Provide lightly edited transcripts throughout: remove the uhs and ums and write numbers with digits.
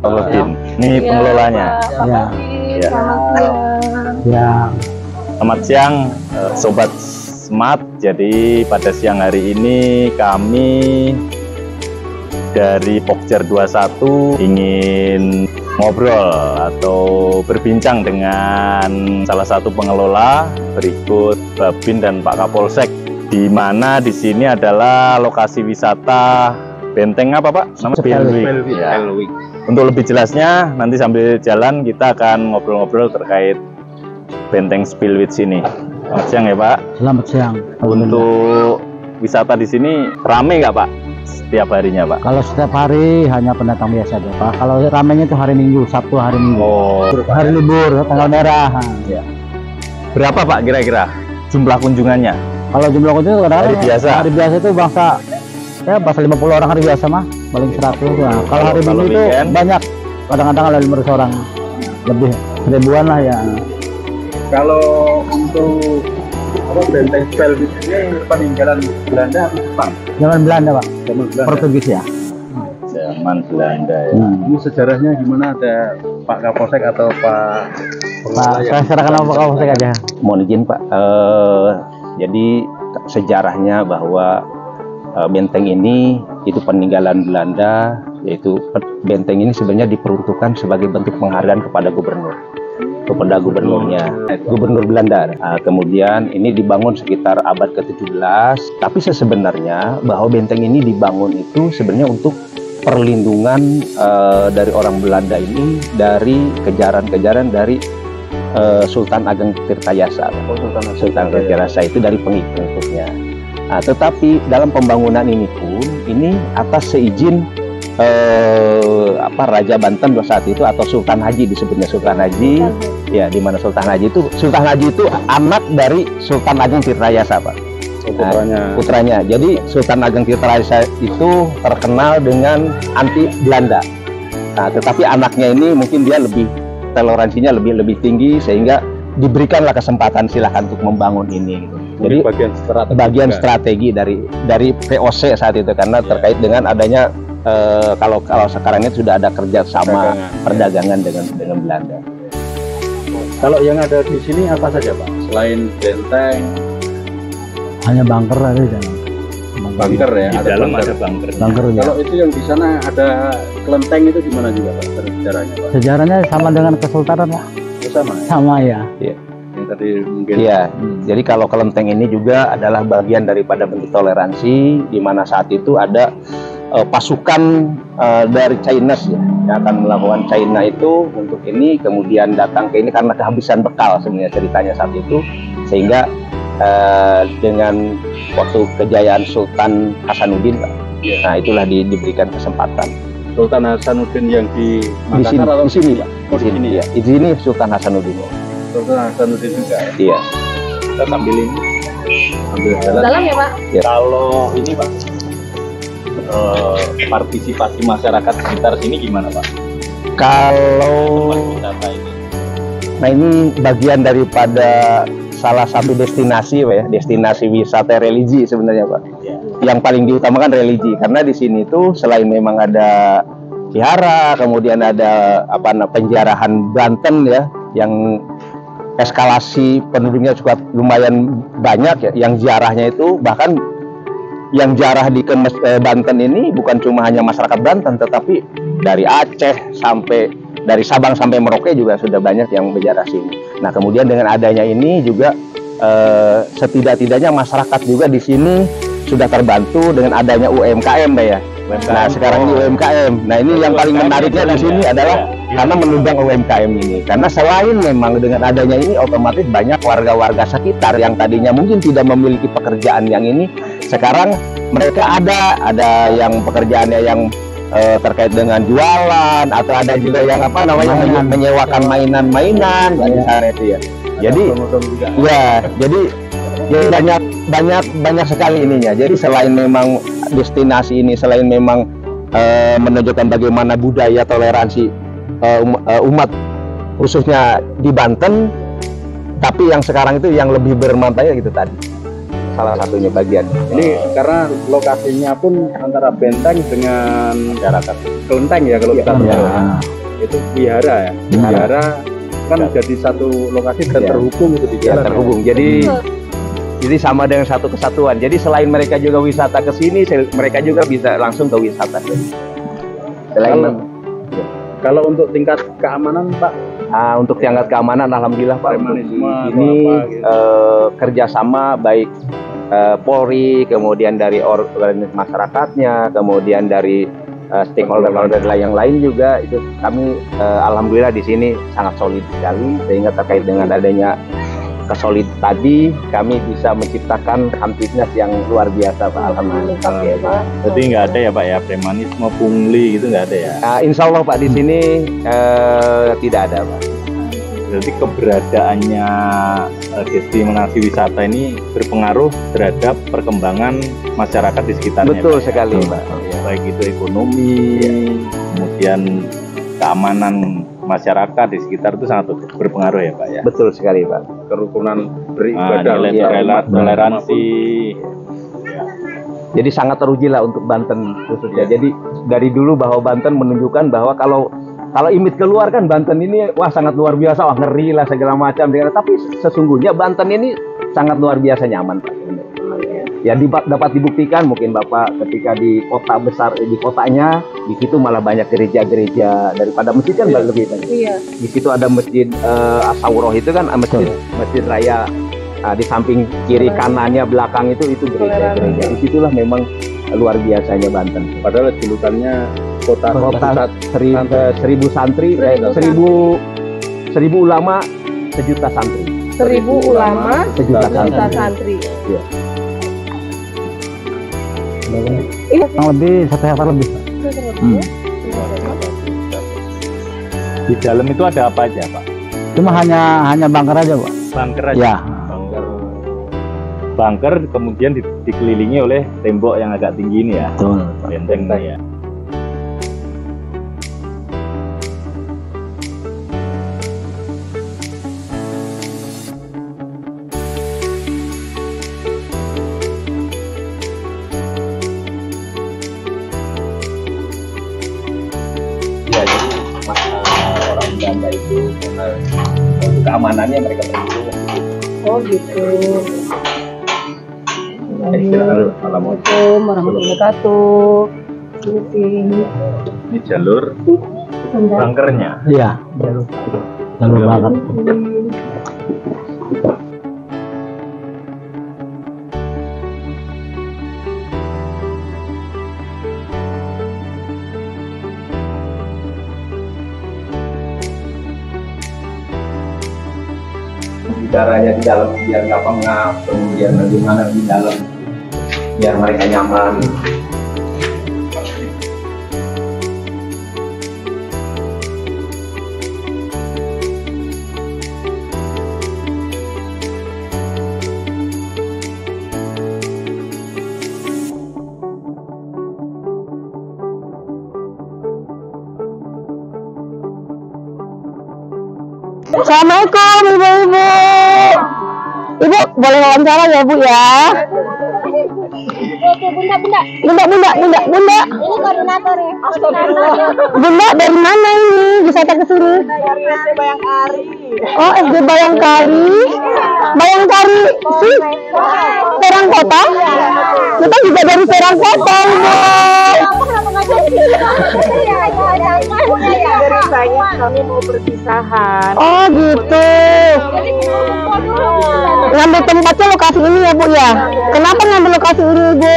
Nurdin. Ini pengelolanya. Ya. Ya. Ya. Selamat siang, Sobat Smart. Jadi pada siang hari ini kami dari Pokja 21 ingin ngobrol atau berbincang dengan salah satu pengelola berikut Babin dan Pak Kapolsek, di mana di sini adalah lokasi wisata Benteng apa Pak? Nama Spillwitz. Ya. Untuk lebih jelasnya nanti sambil jalan kita akan ngobrol-ngobrol terkait Benteng Spillwitz ini. Selamat siang ya Pak. Selamat siang. Untuk wisata di sini rame nggak Pak? Setiap harinya Pak? Kalau setiap hari hanya pendatang biasa aja Pak. Kalau ramenya itu hari Minggu, Sabtu hari Minggu. Oh, Hari libur, tanggal merah. ya. Berapa Pak kira-kira jumlah kunjungannya? Kalau jumlah kunjungan kadang-kadang Hari biasa? Hari biasa itu bangsa 50 orang hari biasa mah, paling 100. Nah, kalau hari kalau Minggu itu weekend? banyak. Kadang-kadang ada 500 orang. Lebih ribuan lah ya. Kalau untuk Benteng Spillwitz ini peninggalan Belanda atau Jepang? Zaman Belanda Pak. Zaman Belanda. Portugis ya. Zaman Belanda ya. Ini sejarahnya gimana, ada Pak Kapolsek atau Pak? Pak, saya serahkan sama Pak Kapolsek aja. Mohon izin Pak, jadi sejarahnya bahwa benteng ini itu peninggalan Belanda, yaitu benteng ini sebenarnya diperuntukkan sebagai bentuk penghargaan kepada gubernurnya, gubernur Belanda. Kemudian ini dibangun sekitar abad ke-17, tapi sebenarnya bahwa benteng ini dibangun itu sebenarnya untuk perlindungan dari orang Belanda ini dari kejaran-kejaran dari Sultan Ageng Tirtayasa. Sultan Ageng Tirtayasa itu dari pengikutnya. Nah, tetapi dalam pembangunan ini pun ini atas seizin Raja Banten saat itu, atau Sultan Haji disebutnya Sultan Haji. Ya, di mana Sultan Haji itu anak dari Sultan Ageng Tirtayasa Pak. Putranya. Jadi Sultan Ageng Tirtayasa itu terkenal dengan anti Belanda. Nah, tetapi anaknya ini mungkin dia lebih toleransinya lebih tinggi, sehingga diberikanlah kesempatan silakan untuk membangun ini. Jadi bagian strategi dari VOC saat itu, karena terkait dengan adanya kalau sekarang ini sudah ada kerjasama perdagangan dengan Belanda. Kalau yang ada di sini apa saja Pak? Selain benteng, Hanya bunker aja kan. bunker ya. Di dalam ada bunker. Bunker ya. Kalau itu yang di sana ada kelenteng, itu gimana juga Pak sejarahnya Pak? Sejarahnya sama dengan kesultanan lah. Itu sama ya? Sama ya. Yang tadi mungkin. Iya, jadi kalau kelenteng ini juga adalah bagian daripada bentuk toleransi, di mana saat itu ada pasukan dari China ya, yang akan melakukan China itu untuk ini, kemudian datang ke ini karena kehabisan bekal sebenarnya ceritanya saat itu, sehingga dengan waktu kejayaan Sultan Hasanuddin, nah itulah diberikan kesempatan. Sultan Hasanuddin yang di Makassar atau di sini Pak, Oh, di sini ya. Di sini Sultan Hasanuddin. Sultan Hasanuddin juga. Iya. Kita sambil ini, sambil jalan. Dalam ya Pak? Kalau ini Pak, partisipasi masyarakat sekitar sini gimana Pak? Kalau Wisata ini. nah ini bagian daripada salah satu destinasi Pak ya, destinasi wisata religi sebenarnya Pak. Ya. Yang paling diutamakan religi, karena di sini tuh selain memang ada vihara, kemudian ada penjarahan Banten ya, yang eskalasi penduduknya juga lumayan banyak ya, yang ziarahnya itu bahkan yang ziarah di Banten ini bukan cuma hanya masyarakat Banten, tetapi dari Aceh sampai dari Sabang sampai Merauke juga sudah banyak yang berziarah sini. Nah, kemudian dengan adanya ini juga setidak-tidaknya masyarakat juga di sini sudah terbantu dengan adanya UMKM Mbak ya. Nah, sekarang ini UMKM. Nah, ini yang paling menariknya di sini adalah karena menunjang UMKM ini. Karena selain memang dengan adanya ini, otomatis banyak warga-warga sekitar yang tadinya mungkin tidak memiliki pekerjaan yang ini, sekarang mereka ada yang pekerjaannya yang terkait dengan jualan, atau ada juga yang menyewakan mainan-mainan di sana itu ya. Jadi ya, banyak sekali ininya. Jadi selain memang destinasi ini, selain memang menunjukkan bagaimana budaya toleransi umat khususnya di Banten, tapi yang sekarang itu yang lebih bermanfaat gitu tadi. salah satunya bagian. Ini karena lokasinya pun antara benteng dengan masyarakat. kelenteng ya kalau kita Iya. itu wihara ya. Wihara kan jadi satu lokasi dan Iya. terhubung itu di Ya, jalan. terhubung. Jadi sama dengan satu kesatuan. Jadi selain mereka juga wisata ke sini, mereka juga bisa langsung ke wisata. Selain Kalau untuk tingkat keamanan Pak, untuk tingkat keamanan, alhamdulillah Pak, untuk Premanisme atau ini apa gitu. kerjasama baik Polri, kemudian dari organisasi masyarakatnya, kemudian dari stakeholder yang lain juga, itu kami alhamdulillah di sini sangat solid sekali, sehingga terkait dengan adanya kesolid tadi kami bisa menciptakan kamtipnas yang luar biasa Pak, alhamdulillah. Oke, Pak. Jadi nggak ada ya Pak ya, premanisme, pungli gitu nggak ada ya. Insya Allah Pak di sini tidak ada Pak. Berarti keberadaannya destinasi wisata ini berpengaruh terhadap perkembangan masyarakat di sekitarnya. Betul Pak, ya. sekali Pak. Ya. Baik itu ekonomi, kemudian keamanan masyarakat di sekitar itu sangat berpengaruh ya Pak ya. Betul sekali Pak. kerukunan beribadah, Nilai toleransi. Jadi sangat teruji lah untuk Banten khususnya. Jadi dari dulu bahwa Banten menunjukkan bahwa kalau image keluar kan Banten ini wah sangat luar biasa, wah ngeri lah segala macam. Tapi sesungguhnya Banten ini sangat luar biasa nyaman Pak. Ya dapat dibuktikan mungkin Bapak ketika di kota besar, di kotanya, di situ malah banyak gereja-gereja daripada masjid kan lebih banyak. Iya. Di situ ada masjid Asawroh itu kan masjid raya. Di samping kiri kanannya belakang itu gereja-gereja. Disitulah memang luar biasanya Banten. padahal julukannya kota Kota pusat 1000 santri, 1000 ulama, 1.000.000 santri. 1000 ulama, 1.000.000 santri. Iya. Kurang lebih 1 hektar lebih. Di dalam itu ada apa aja Pak? Cuma hanya bangker aja, Pak. Bangker aja. Ya. Bangker kemudian dikelilingi oleh tembok yang agak tinggi ini ya. Betul. Benteng ini ya. Ya, jadi orang Belanda itu untuk keamanannya mereka berlindung. Oh gitu. Assalamualaikum. Assalamualaikum warahmatullahi wabarakatuh. Ini jalur bangkernya. Iya. Jalur bangker. Udaranya di dalam biar nggak pengap, kemudian bagaimana di dalam biar mereka nyaman. Assalamualaikum ibu-ibu. Ibu boleh wawancara ya Bu ya? Bunda. Ini koordinatornya. Bunda dari mana ini wisata ke sini? Dari SD Bayangkari. Oh SD Bayangkari. Bayangkari sih Serang Kota. Kita juga dari Serang Kota Ibu. Kenapa nggak jadi? Dari saya kami mau berpisahan. Oh gitu. Ngambil tempatnya lokasi ini ya Bu ya. Kenapa ngambil lokasi ini Bu?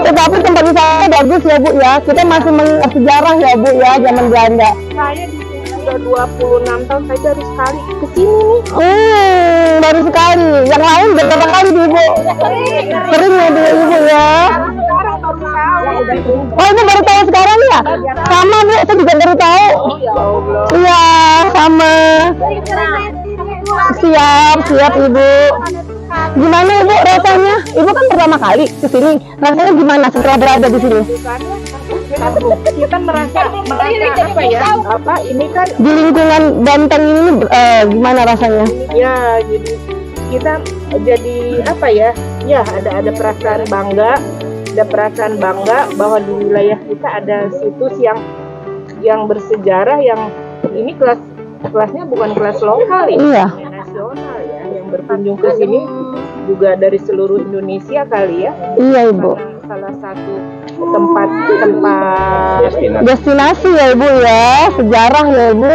Tetapi tempat wisata bagus ya Bu ya. Kita masih mengingat sejarah ya Bu ya zaman Belanda. Saya di sini sudah 26 tahun. Saya baru sekali ke sini nih. Baru sekali. Yang lain berapa kali Bu? Sering ya Bu Ibu ya. Sekarang baru tahu. Oh Ibu baru tahu sekarang ya? Sama Bu, saya juga baru tahu. Iya sama. Siap Ibu. Gimana Ibu rasanya? Ibu kan pertama kali ke sini. Rasanya gimana setelah berada di sini? kita merasa apa ya? Apa ini kan Di lingkungan Banten ini gimana rasanya? ya jadi kita jadi apa ya? Ya ada perasaan bangga bahwa di wilayah kita ada situs yang bersejarah, yang ini kelasnya bukan kelas lokal ya, Iya. nasional ya, yang berkunjung ke sini juga dari seluruh Indonesia kali ya. Iya Ibu. Salah satu tempat Destinasi. Destinasi ya Ibu ya, sejarah ya Ibu.